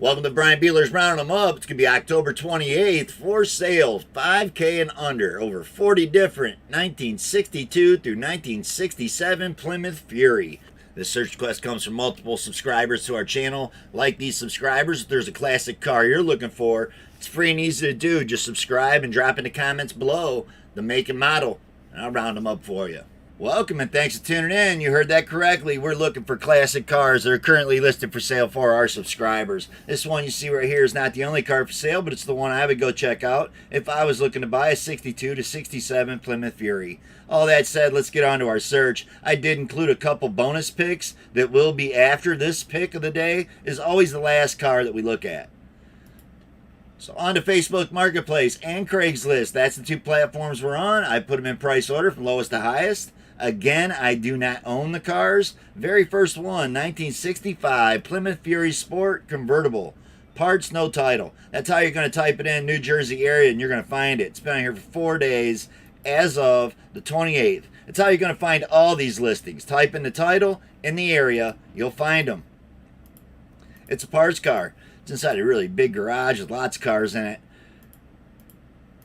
Welcome to Brian Bealer's Rounding Them Up. It's going to be October 28th. For sale, 5K and under. Over 40 different 1962 through 1967 Plymouth Fury. This search request comes from multiple subscribers to our channel. Like these subscribers, if there's a classic car you're looking for, it's free and easy to do. Just subscribe and drop in the comments below the make and model, and I'll round them up for you. Welcome and thanks for tuning in. You heard that correctly. We're looking for classic cars that are currently listed for sale for our subscribers. This one you see right here is not the only car for sale, but it's the one I would go check out if I was looking to buy a 62 to 67 Plymouth Fury. All that said, let's get on to our search. I did include a couple bonus picks that will be after this pick of the day is always the last car that we look at. So on to Facebook Marketplace and Craigslist. That's the two platforms we're on. I put them in price order from lowest to highest. Again, I do not own the cars. Very first one, 1965 Plymouth Fury Sport Convertible. Parts, no title. That's how you're going to type it in, New Jersey area, and you're going to find it. It's been on here for 4 days as of the 28th. That's how you're going to find all these listings. Type in the title in the area, you'll find them. It's a parts car. It's inside a really big garage with lots of cars in it.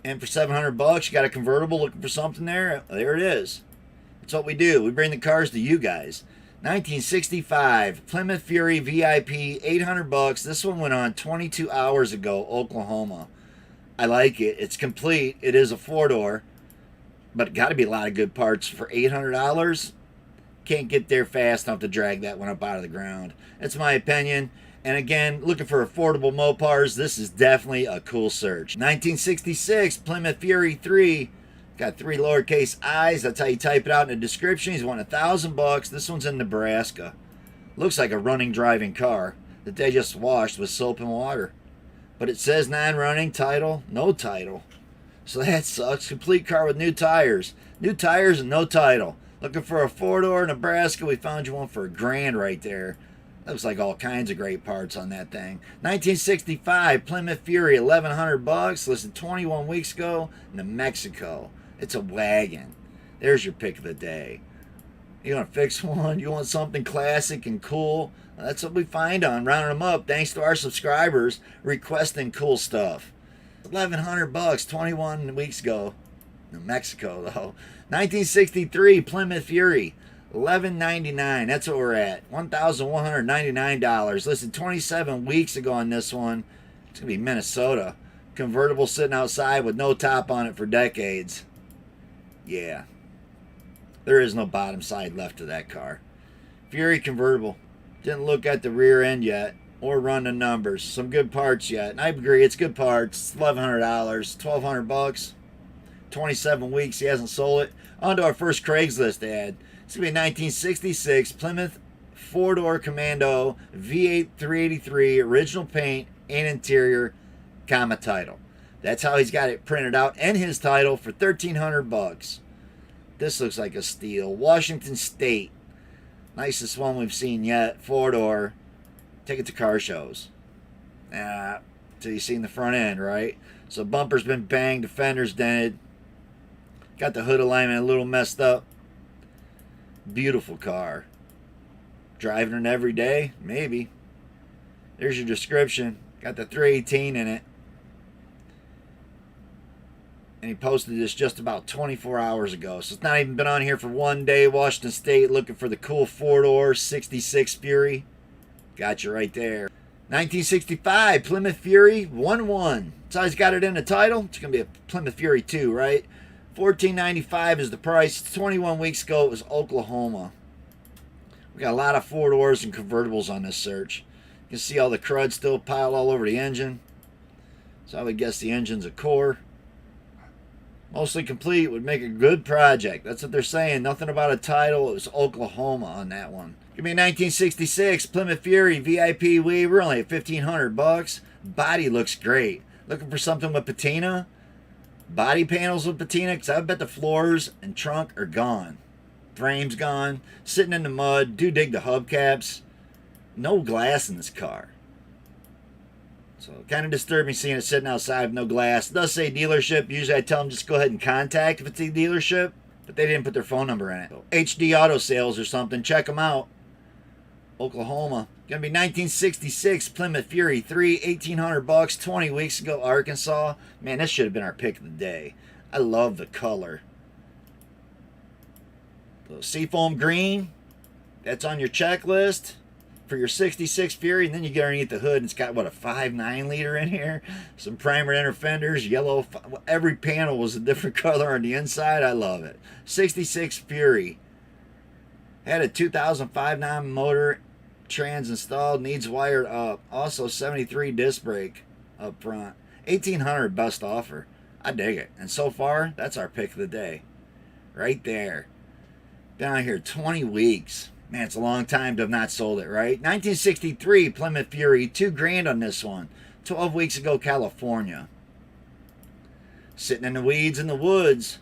And for $700, you got a convertible looking for something there. There it is. That's what we do. We bring the cars to you guys. 1965 Plymouth Fury VIP, $800. This one went on 22 hours ago, Oklahoma. I like it. It's complete. It is a four-door, but got to be a lot of good parts for $800. Can't get there fast enough to drag that one up out of the ground. That's my opinion. And again, looking for affordable Mopars, this is definitely a cool search. 1966 Plymouth Fury 3. Got 3 lowercase i's. That's how you type it out in the description. He's won $1,000. This one's in Nebraska. Looks like a running, driving car that they just washed with soap and water. But it says non-running, title, no title. So that sucks. Complete car with new tires. New tires and no title. Looking for a four-door Nebraska. We found you one for $1,000 right there. Looks like all kinds of great parts on that thing. 1965 Plymouth Fury, $1,100. Listed 21 weeks ago in New Mexico. It's a wagon. There's your pick of the day. You want to fix one? You want something classic and cool? Well, that's what we find on Rounding Them Up. Thanks to our subscribers requesting cool stuff. $1,100, 21 weeks ago. New Mexico, though. 1963 Plymouth Fury, $1,199. That's what we're at. $1,199. Listed 27 weeks ago on this one. It's going to be Minnesota. Convertible sitting outside with no top on it for decades. Yeah. There is no bottom side left to that car. Fury convertible. Didn't look at the rear end yet or run the numbers. Some good parts yet. And I agree, it's good parts. It's $1,100. $1,200. 27 weeks. He hasn't sold it. On to our first Craigslist ad. It's going to be 1966 Plymouth 4-door Commando V8 383. Original paint and interior, comma title. That's how he's got it printed out, and his title for $1,300. This looks like a steal. Washington State. Nicest one we've seen yet. 4-door. Take it to car shows. Till you've seen the front end, right? So bumper's been banged, the fender's dented. Got the hood alignment a little messed up. Beautiful car. Driving it every day? Maybe. There's your description. Got the 318 in it. And he posted this just about 24 hours ago. So it's not even been on here for 1 day. Washington State looking for the cool 4-door 66 Fury. Got you right there. 1965 Plymouth Fury 1-1. So he's got it in the title. It's going to be a Plymouth Fury 2, right? $1,495 is the price. 21 weeks ago, it was Oklahoma. We got a lot of 4-doors and convertibles on this search. You can see all the crud still piled all over the engine. So I would guess the engine's a core. Mostly complete, would make a good project. That's what they're saying. Nothing about a title. It was Oklahoma on that one. Give me a 1966 Plymouth Fury VIP. We're only at $1,500. Body looks great. Looking for something with patina? Body panels with patina? Because I bet the floors and trunk are gone. Frame's gone. Sitting in the mud. Do dig the hubcaps. No glass in this car. So kind of disturbing seeing it sitting outside with no glass. It does say dealership. Usually I tell them just go ahead and contact if it's a dealership. But they didn't put their phone number in it. HD Auto Sales or something. Check them out. Oklahoma. Gonna be 1966 Plymouth Fury 3, 1800 bucks, 20 weeks ago, Arkansas. Man, this should have been our pick of the day. I love the color. The seafoam green, that's on your checklist for your 66 Fury, and then you get underneath the hood and it's got, what, a 5.9 liter in here? Some primer inner fenders, yellow, every panel was a different color on the inside. I love it. 66 Fury. Had a 2005 9 motor, trans installed, needs wired up. Also 73 disc brake up front. 1800 best offer. I dig it. And so far, that's our pick of the day. Right there. Been out here 20 weeks. Man, it's a long time to have not sold it, right? 1963 Plymouth Fury, $2,000 on this one. 12 weeks ago, California. Sitting in the weeds in the woods.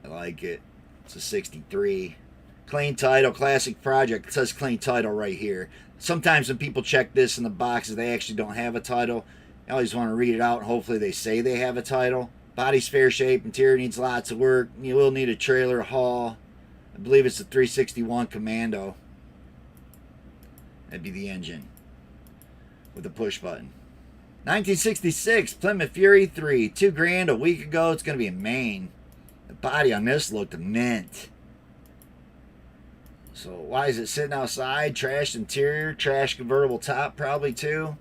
I like it. It's a 63. Clean title, classic project. It says clean title right here. Sometimes when people check this in the boxes, they actually don't have a title. I always want to read it out, and hopefully they say they have a title. Body's fair shape. Interior needs lots of work. You will need a trailer haul. I believe it's a 361 Commando. That'd be the engine with a push button. 1966 Plymouth Fury 3, $2,000 a week ago. It's going to be in Maine. The body on this looked mint. So why is it sitting outside? Trashed interior, trash convertible top probably too.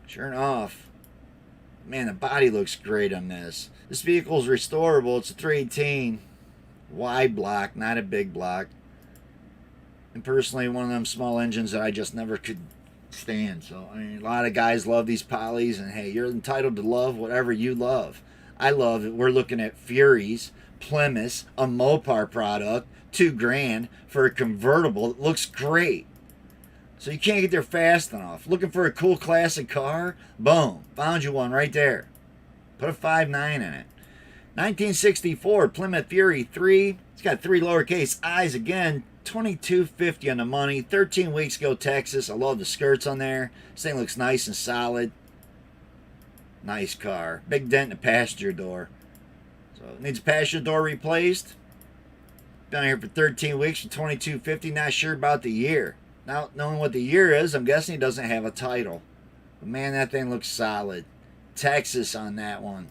Sure enough. Man, the body looks great on this. This vehicle is restorable. It's a 318. Wide block, not a big block. And personally, one of them small engines that I just never could stand. So, I mean, a lot of guys love these polys, and hey, you're entitled to love whatever you love. I love it. We're looking at Furies, Plymouth, a Mopar product, $2,000 for a convertible. It looks great. So you can't get there fast enough. Looking for a cool classic car? Boom. Found you one right there. Put a 5.9 in it. 1964 Plymouth Fury 3. It's got 3 lowercase i's again. $2,250 on the money. 13 weeks ago, Texas. I love the skirts on there. This thing looks nice and solid. Nice car. Big dent in the passenger door. So it needs a passenger door replaced. Been here for 13 weeks for $2,250. Not sure about the year. Now, knowing what the year is, I'm guessing he doesn't have a title. But man, that thing looks solid. Texas on that one.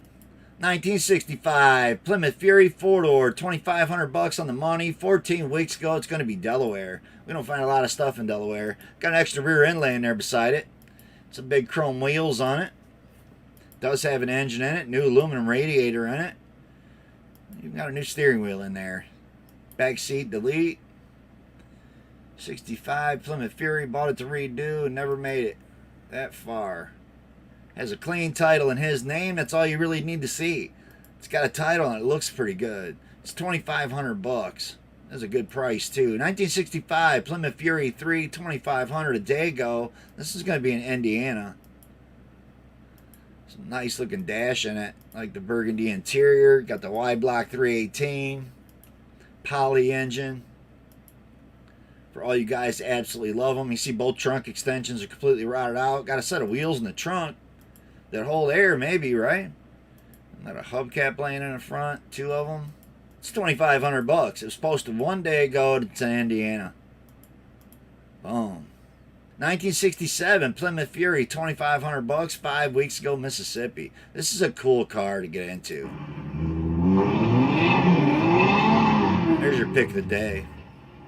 1965 Plymouth Fury 4-door, $2,500 on the money. 14 weeks ago, it's going to be Delaware. We don't find a lot of stuff in Delaware. Got an extra rear end laying there beside it. Some big chrome wheels on it. Does have an engine in it. New aluminum radiator in it. You've got a new steering wheel in there. Back seat delete. 65 Plymouth Fury, bought it to redo and never made it that far. Has a clean title in his name. That's all you really need to see. It's got a title and it looks pretty good. It's $2,500. That's a good price too. 1965 Plymouth Fury 3, $2,500 a day ago. This is going to be in Indiana. Some nice looking dash in it, like the burgundy interior. Got the wide block 318 poly engine. For all you guys that absolutely love them. You see both trunk extensions are completely rotted out. Got a set of wheels in the trunk that hold air, maybe, right? Got a hubcap laying in the front, 2 of them. It's $2,500. It was posted one day ago to Indiana. Boom. 1967 Plymouth Fury, $2,500. 5 weeks ago, Mississippi. This is a cool car to get into. There's your pick of the day.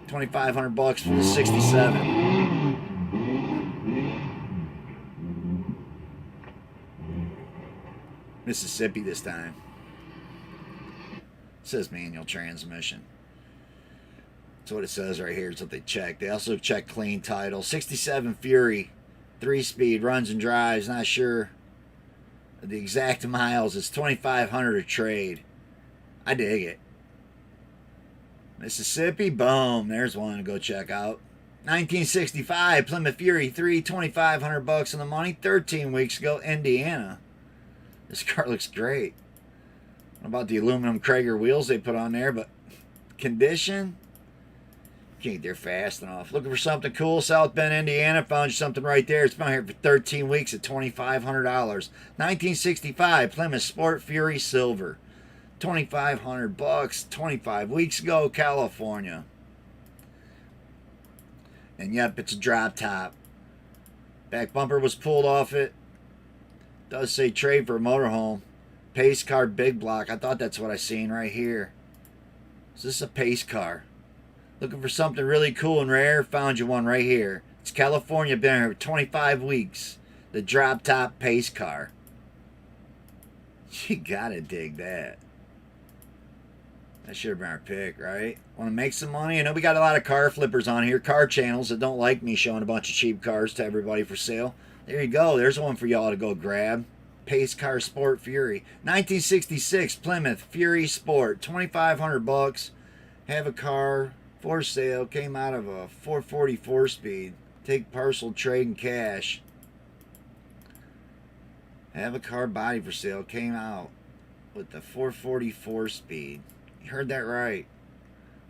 $2,500 for the 67. Mississippi this time. It says manual transmission. That's what it says right here. It's what they check. They also check clean title. 67 Fury, 3-speed, runs and drives. Not sure the exact miles. It's $2,500 a trade. I dig it. Mississippi, boom. There's one to go check out. 1965 Plymouth Fury 3, $2,500 on the money. 13 weeks ago, Indiana. This car looks great. I don't know about the aluminum Krager wheels they put on there, but condition, can't get there fast enough. Looking for something cool, South Bend, Indiana. Found you something right there. It's been here for 13 weeks at $2,500. 1965 Plymouth Sport Fury Silver. $2,500. 25 weeks ago, California. And yep, it's a drop top. Back bumper was pulled off it. Does say trade for a motorhome. Pace car big block. I thought that's what I seen right here. Is this a pace car? Looking for something really cool and rare? Found you one right here. It's California, been here for 25 weeks. The drop top pace car. You gotta dig that. That should have been our pick, right? Want to make some money? I know we got a lot of car flippers on here, car channels that don't like me showing a bunch of cheap cars to everybody for sale. There you go. There's one for y'all to go grab. Pace car Sport Fury. 1966 Plymouth Fury Sport. 2,500 bucks. Have a car for sale. Came out of a 444 speed. Take parcel, trade, and cash. Have a car body for sale. Came out with the 444 speed. You heard that right.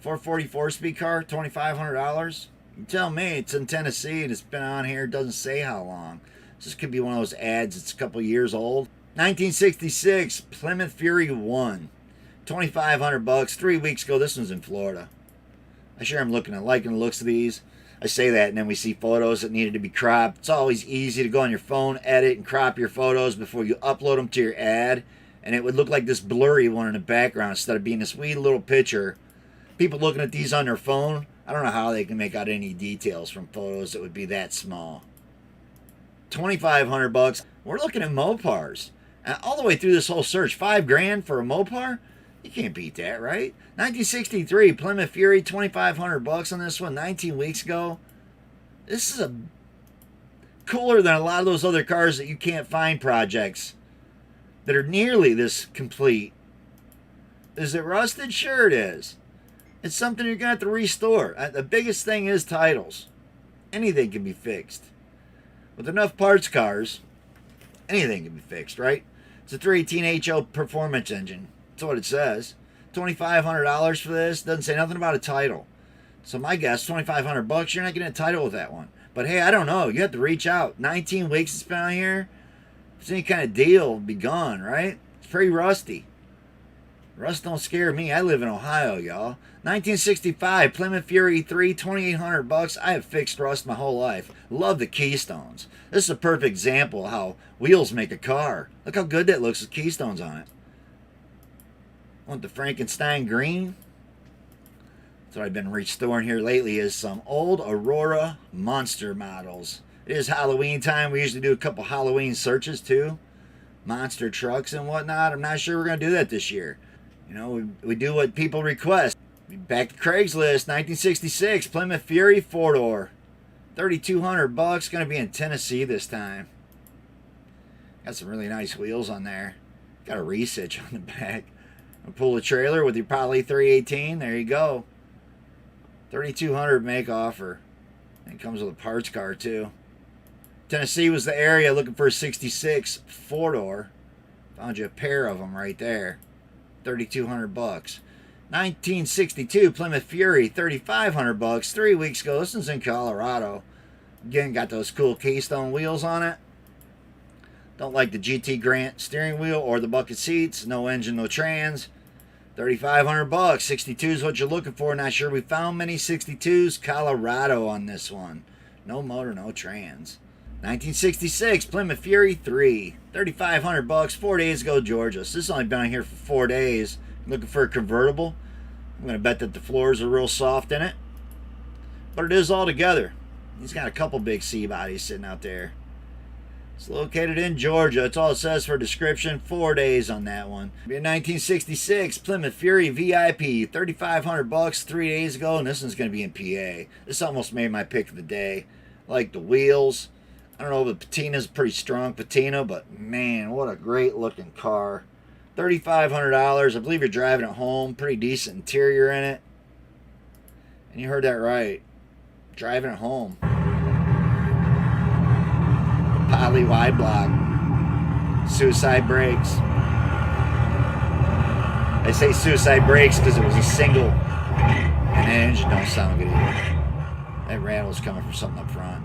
444 speed car, $2,500. You tell me. It's in Tennessee and it's been on here. It doesn't say how long. This could be one of those ads. It's a couple years old. 1966 Plymouth Fury 1. 2,500 bucks. 3 weeks ago. This one's in Florida. I sure am liking the looks of these. I say that and then we see photos that needed to be cropped. It's always easy to go on your phone, edit, and crop your photos before you upload them to your ad. And it would look like this blurry one in the background instead of being this wee little picture. People looking at these on their phone, I don't know how they can make out any details from photos that would be that small. 2,500 bucks. We're looking at Mopars. All the way through this whole search, $5,000 for a Mopar? You can't beat that, right? 1963 Plymouth Fury, 2,500 bucks on this one, 19 weeks ago. This is a cooler than a lot of those other cars that you can't find projects that are nearly this complete. Is it rusted? Sure it is. It's something you're going to have to restore. The biggest thing is titles. Anything can be fixed. With enough parts cars, anything can be fixed, right? It's a 318 HO performance engine. That's what it says. $2,500 for this. Doesn't say nothing about a title. So my guess, 2,500 bucks, you're not getting a title with that one. But hey, I don't know. You have to reach out. 19 weeks it's been on here. If it's any kind of deal, it'll be gone, right? It's pretty rusty. Rust don't scare me. I live in Ohio, y'all. 1965 Plymouth Fury 3, 2,800 bucks. I have fixed rust my whole life. Love the keystones. This is a perfect example of how wheels make a car. Look how good that looks with keystones on it. Want the Frankenstein green? That's what I've been restoring here lately is some old Aurora Monster models. It is Halloween time. We usually do a couple Halloween searches too. Monster trucks and whatnot. I'm not sure we're going to do that this year. You know, we do what people request. Back to Craigslist, 1966 Plymouth Fury 4-door. 3,200 bucks. Going to be in Tennessee this time. Got some really nice wheels on there. Got a research on the back. Pull a trailer with your Poly 318. There you go. 3,200 make offer. And it comes with a parts car too. Tennessee was the area looking for a 66 4-door. Found you a pair of them right there. 3,200 bucks. 1962 Plymouth Fury, 3,500 bucks. 3 weeks ago. This one's in Colorado. Again, got those cool Keystone wheels on it. Don't like the GT Grant steering wheel or the bucket seats. No engine, no trans. 3,500 bucks. 62 is what you're looking for. Not sure we found many 62s. Colorado on this one. No motor, no trans. 1966 Plymouth Fury 3, 3,500 bucks. 4 days ago, Georgia. So this has only been on here for 4 days. Looking for a convertible. I'm going to bet that the floors are real soft in it. But it is all together. He's got a couple big C bodies sitting out there. It's located in Georgia. That's all it says for description. 4 days on that one. In 1966 Plymouth Fury VIP, 3,500 bucks. 3 days ago, and this one's going to be in PA. This almost made my pick of the day. I like the wheels. I don't know, the patina's a pretty strong patina, but man, what a great looking car. $3,500. I believe you're driving it home. Pretty decent interior in it. And you heard that right. Driving it home. Poly wide block. Suicide brakes. I say suicide brakes because it was a single. And the engine don't sound good either. That rattle's coming from something up front.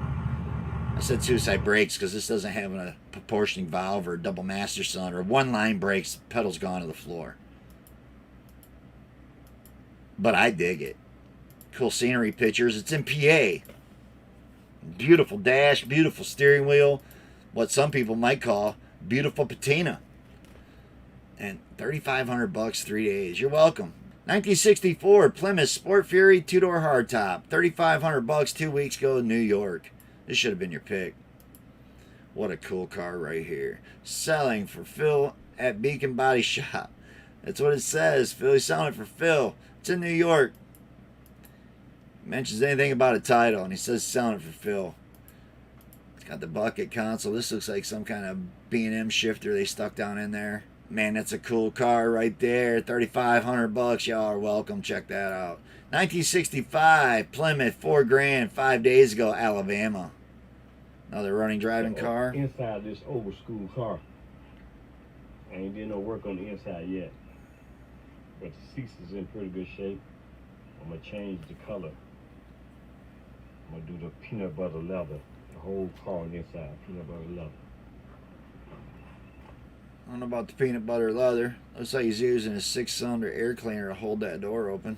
I said suicide brakes because this doesn't have a proportioning valve or a double master cylinder. One line brakes, pedal's gone to the floor. But I dig it. Cool scenery pictures. It's in PA. Beautiful dash, beautiful steering wheel, what some people might call beautiful patina. And $3,500, 3 days. You're welcome. 1964 Plymouth Sport Fury 2-door hardtop, $3,500, 2 weeks ago in New York. This should have been your pick. What a cool car right here. Selling for Phil at Beacon Body Shop. That's what it says. Philly's selling it for Phil. It's in New York. He mentions anything about a title, and he says selling it for Phil. It's got the bucket console. This looks like some kind of B&M shifter they stuck down in there. Man, that's a cool car right there. $3,500. Y'all are welcome. Check that out. 1965 Plymouth, $4,000, 5 days ago, Alabama. Another running driving car. Inside this old school car. I ain't did no work on the inside yet. But the seats is in pretty good shape. I'm gonna change the color. I'm gonna do the peanut butter leather. The whole car on the inside, peanut butter leather. I don't know about the peanut butter leather. Looks like he's using a 6-cylinder air cleaner to hold that door open.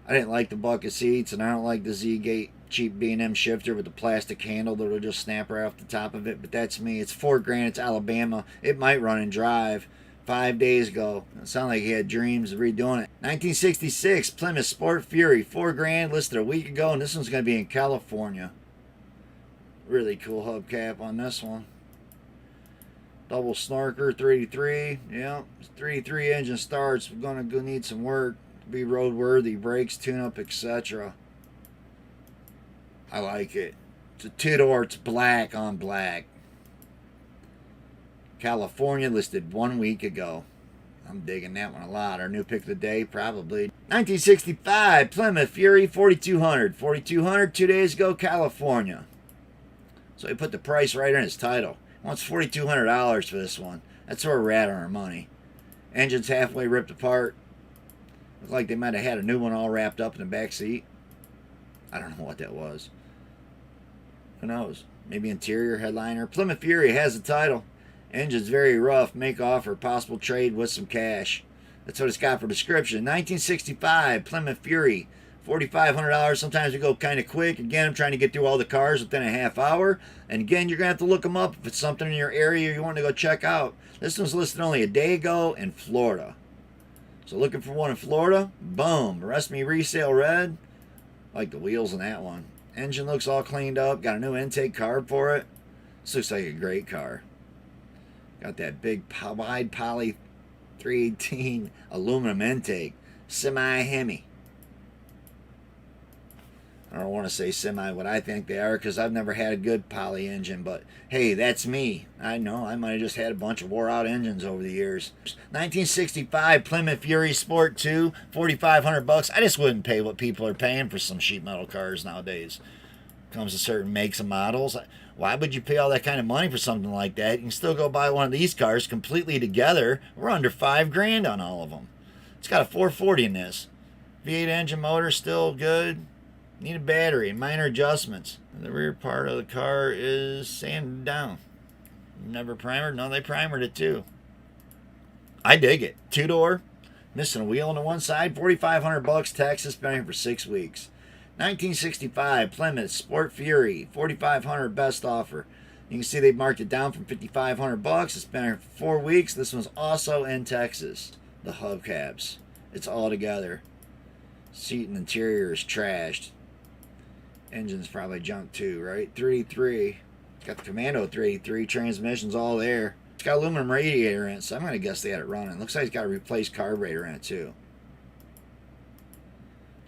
I didn't like the bucket seats, and I don't like the Z-Gate cheap B&M shifter with the plastic handle that'll just snap right off the top of it, but that's me. It's $4,000. It's Alabama. It might run and drive. 5 days ago. It sounded like he had dreams of redoing it. 1966 Plymouth Sport Fury, $4,000, listed a week ago, and this one's going to be in California. Really cool hubcap on this one. Double snorker, 383. Yeah, 383 engine starts. We're going to need some work to be roadworthy, brakes, tune-up, etc. I like it. It's a two-door. It's black on black. California, listed 1 week ago. I'm digging that one a lot. Our new pick of the day, probably. 1965 Plymouth Fury 4200. 4200, 2 days ago, California. So he put the price right in his title. He wants $4,200 for this one. That's where we're at on our money. Engine's halfway ripped apart. Looks like they might have had a new one all wrapped up in the back seat. I don't know what that was. Who knows? Maybe interior headliner. Plymouth Fury has the title. Engine's very rough. Make offer. Possible trade with some cash. That's what it's got for description. 1965 Plymouth Fury. $4,500. Sometimes we go kind of quick. Again, I'm trying to get through all the cars within a half hour. And again, you're going to have to look them up if it's something in your area you want to go check out. This one's listed only a day ago in Florida. So looking for one in Florida. Boom. Arrest me resale red. Like the wheels in that one. Engine looks all cleaned up. Got a new intake carb for it. This looks like a great car. Got that big wide poly 318 aluminum intake. Semi-Hemi. I don't want to say semi what I think they are because I've never had a good poly engine, but hey, that's me. I know I might have just had a bunch of wore out engines over the years. 1965 Plymouth Fury Sport 2, $4,500. I just wouldn't pay what people are paying for some sheet metal cars nowadays. Comes to certain makes and models. Why would you pay all that kind of money for something like that? You can still go buy one of these cars completely together. We're under $5,000 on all of them. It's got a 440 in this. V8 engine motor still good. Need a battery and minor adjustments. And the rear part of the car is sanded down. Never primered? No, they primered it too. I dig it. Two-door. Missing a wheel on the one side. $4,500. Texas. Been here for 6 weeks. 1965 Plymouth Sport Fury, $4,500 best offer. You can see they marked it down from $5,500. It's been here for 4 weeks. This one's also in Texas. The hubcaps. It's all together. Seat and interior is trashed. Engine's probably junk too, right? 383. It's got the Commando 383. Transmission's all there. It's got aluminum radiator in it, so I'm going to guess they had it running. Looks like it's got a replaced carburetor in it too.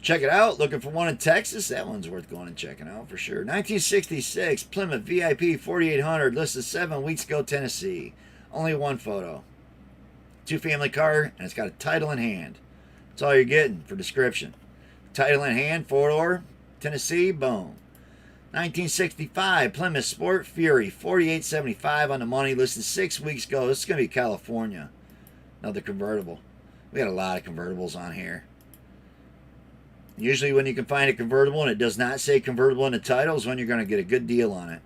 Check it out. Looking for one in Texas? That one's worth going and checking out for sure. 1966 Plymouth VIP 4800, listed 7 weeks ago, Tennessee. Only one photo. 2-family car, and it's got a title in hand. That's all you're getting for description. Title in hand, 4-door, Tennessee, boom. 1965 Plymouth Sport Fury 4875 on the money, listed 6 weeks ago. This is going to be California. Another convertible. We got a lot of convertibles on here. Usually when you can find a convertible and it does not say convertible in the title is when you're going to get a good deal on it.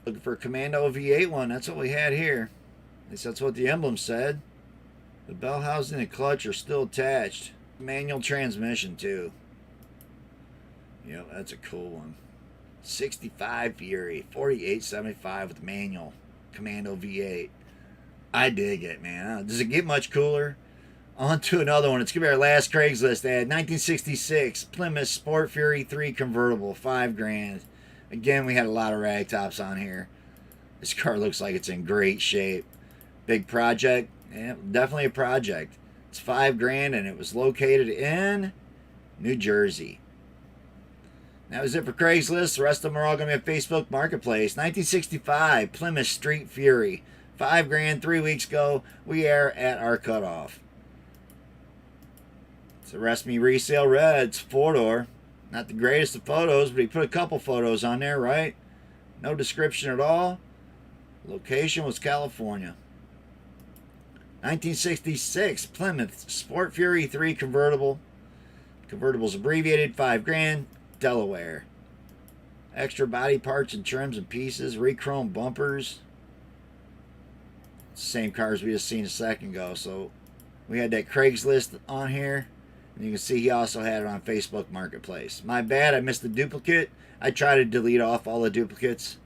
Looking for a Commando V8 one. That's what we had here. At least that's what the emblem said. The bell housing and clutch are still attached. Manual transmission too. Yep, that's a cool one. '65 Fury, 4875 with manual, Commando V8. I dig it, man. Does it get much cooler? On to another one. It's going to be our last Craigslist ad. 1966 Plymouth Sport Fury 3 convertible, $5,000. Again, we had a lot of rag tops on here. This car looks like it's in great shape. Big project. Yeah, definitely a project. It's $5,000 and it was located in New Jersey. That was it for Craigslist. The rest of them are all going to be on Facebook Marketplace. 1965 Plymouth Street Fury, $5,000 3 weeks ago. We are at our cutoff. It's a Rest Me Resale Red. It's 4-door. Not the greatest of photos, but he put a couple photos on there, right? No description at all. Location was California. 1966 Plymouth Sport Fury 3 convertible. Convertible's abbreviated, $5,000. Delaware. Extra body parts and trims and pieces. Re-chrome bumpers. Same cars we just seen a second ago. So we had that Craigslist on here. And you can see he also had it on Facebook Marketplace. My bad, I missed the duplicate. I tried to delete off all the duplicates.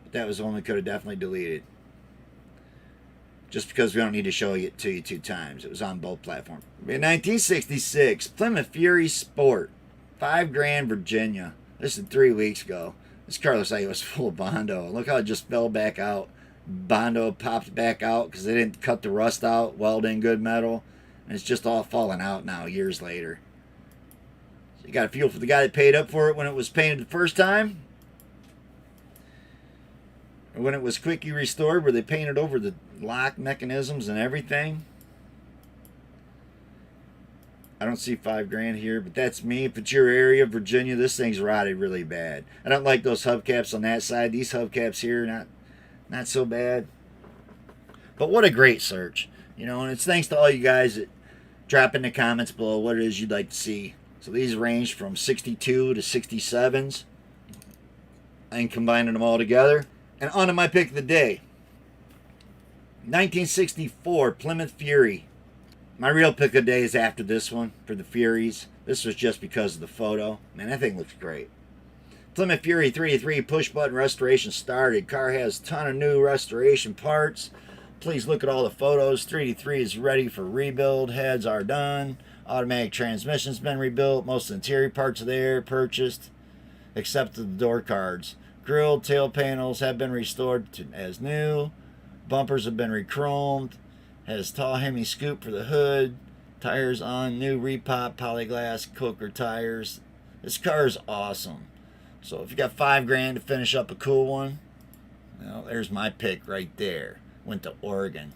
But that was one we could have definitely deleted. Just because we don't need to show it to you 2 times. It was on both platforms. In 1966, Plymouth Fury Sport. $5,000 Virginia. This is 3 weeks ago. This car looks like it was full of Bondo. Look how it just fell back out. Bondo popped back out because they didn't cut the rust out, weld in good metal. And it's just all falling out now, years later. So you got to feel for the guy that paid up for it when it was painted the first time. Or when it was quickly restored, where they painted over the lock mechanisms and everything. I don't see $5,000 here, but that's me. If it's your area, Virginia, this thing's rotted really bad. I don't like those hubcaps on that side. These hubcaps here, not so bad. But what a great search. You know, and it's thanks to all you guys that drop in the comments below what it is you'd like to see. So these range from 62 to 67s. And combining them all together. And on to my pick of the day. 1964 Plymouth Fury. My real pick of the day is after this one for the Furies. This was just because of the photo. Man, that thing looks great. Plymouth Fury 3-3 push button restoration started. Car has a ton of new restoration parts. Please look at all the photos. 3-3 is ready for rebuild. Heads are done. Automatic transmission's been rebuilt. Most interior parts are there, purchased, except the door cards. Grille, tail panels have been restored as new. Bumpers have been re-chromed. Has tall hemi scoop for the hood. Tires on new repop polyglass Coker tires. This car is awesome. So if you got $5,000 to finish up a cool one, well, there's my pick right there. Went to Oregon.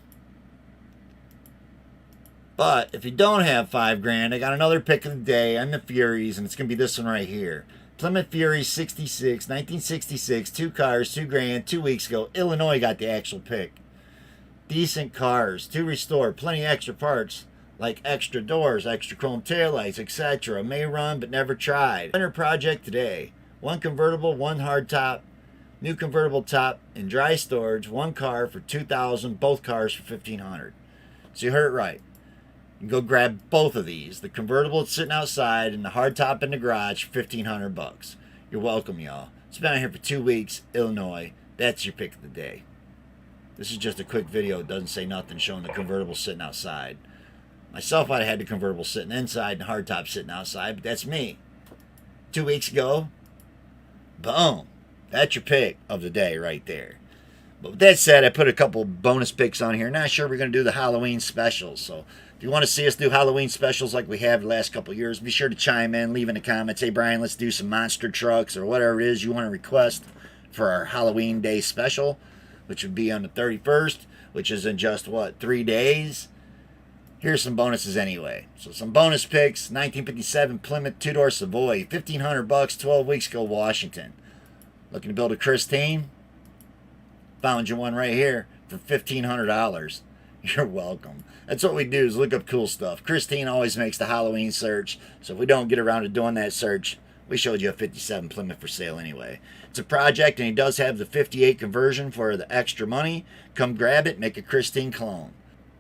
But if you don't have $5,000, I got another pick of the day on the Furies, and it's going to be this one right here. Plymouth Fury 66, 1966, 2 cars, $2,000, 2 weeks ago. Illinois got the actual pick. Decent cars, to restore, plenty of extra parts, like extra doors, extra chrome taillights, etc. May run, but never tried. Winter project today. 1 convertible, 1 hardtop, new convertible top in dry storage, 1 car for $2,000, both cars for $1,500. So you heard it right. You can go grab both of these. The convertible that's sitting outside and the hardtop in the garage for $1,500. You're welcome, y'all. It's been out here for 2 weeks, Illinois. That's your pick of the day. This is just a quick video. It doesn't say nothing showing the convertible sitting outside. Myself, I'd have had the convertible sitting inside and hardtop sitting outside, but that's me. 2 weeks ago, boom. That's your pick of the day right there. But with that said, I put a couple bonus picks on here. Not sure we're going to do the Halloween specials. So if you want to see us do Halloween specials like we have the last couple of years, be sure to chime in, leave in the comments. Hey, Brian, let's do some monster trucks or whatever it is you want to request for our Halloween day special, which would be on the 31st, which is in just, 3 days? Here's some bonuses anyway. So some bonus picks. 1957 Plymouth 2-door Savoy, $1,500, 12 weeks ago, Washington. Looking to build a Christine? Found you one right here for $1,500. You're welcome. That's what we do, is look up cool stuff. Christine always makes the Halloween search, so if we don't get around to doing that search, we showed you a 57 Plymouth for sale anyway. It's a project, and he does have the 58 conversion for the extra money. Come grab it, make a Christine clone.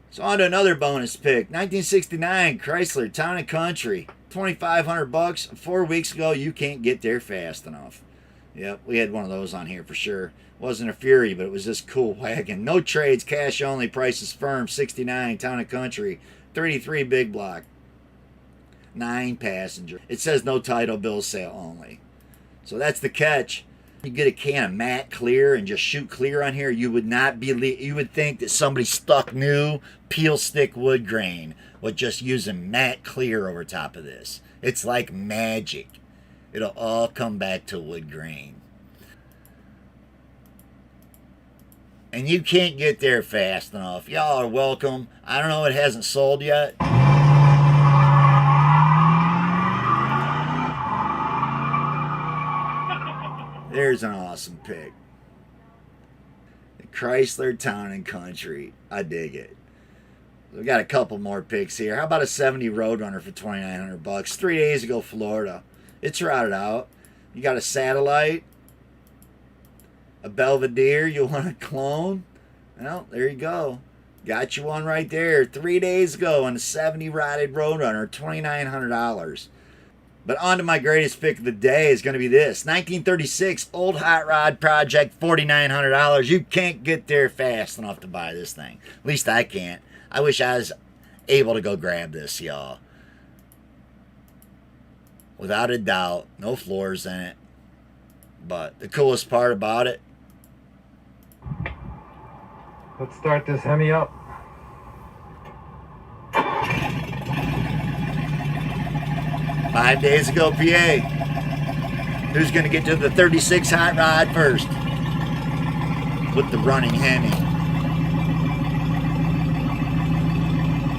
So on to another bonus pick. 1969 Chrysler Town and Country. $2,500. 4 weeks ago, you can't get there fast enough. Yep, we had one of those on here for sure. Wasn't a Fury, but it was this cool wagon. No trades, cash only, prices firm. 69 Town and Country. 33 big block. 9 passenger. It says no title, bill sale only. So that's the catch. You get a can of matte clear and just shoot clear on here, you would not believe, you would think that somebody stuck new peel stick wood grain with just using matte clear over top of this. It's like magic. It'll all come back to wood grain. And you can't get there fast enough. Y'all are welcome. I don't know, it hasn't sold yet. There's an awesome pick. The Chrysler Town and Country. I dig it. We got a couple more picks here. How about a 70 Roadrunner for $2,900? 3 days ago, Florida. It's routed out. You got a Satellite, a Belvedere you want to clone. Well, there you go. Got you one right there. 3 days ago on a 70 rotted Roadrunner, $2,900. But on to my greatest pick of the day is going to be this. 1936 Old Hot Rod Project, $4,900. You can't get there fast enough to buy this thing. At least I can't. I wish I was able to go grab this, y'all. Without a doubt, no floors in it. But the coolest part about it. Let's start this Hemi up. 5 days ago, PA. Who's going to get to the 36 hot rod first? With the running Hemi.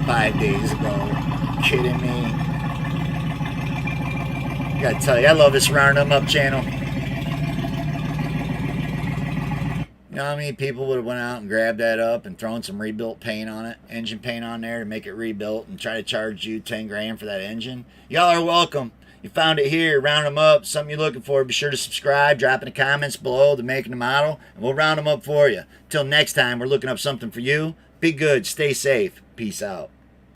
5 days ago. Kidding me? I gotta tell you, I love this Round 'em Up channel. You know how many people would have went out and grabbed that up and thrown some rebuilt paint on it, engine paint on there to make it rebuilt and try to charge you 10 grand for that engine? Y'all are welcome. You found it here, Round 'em Up, something you're looking for. Be sure to subscribe, drop in the comments below the make and the model, and we'll round them up for you. Till next time, we're looking up something for you. Be good, stay safe, peace out.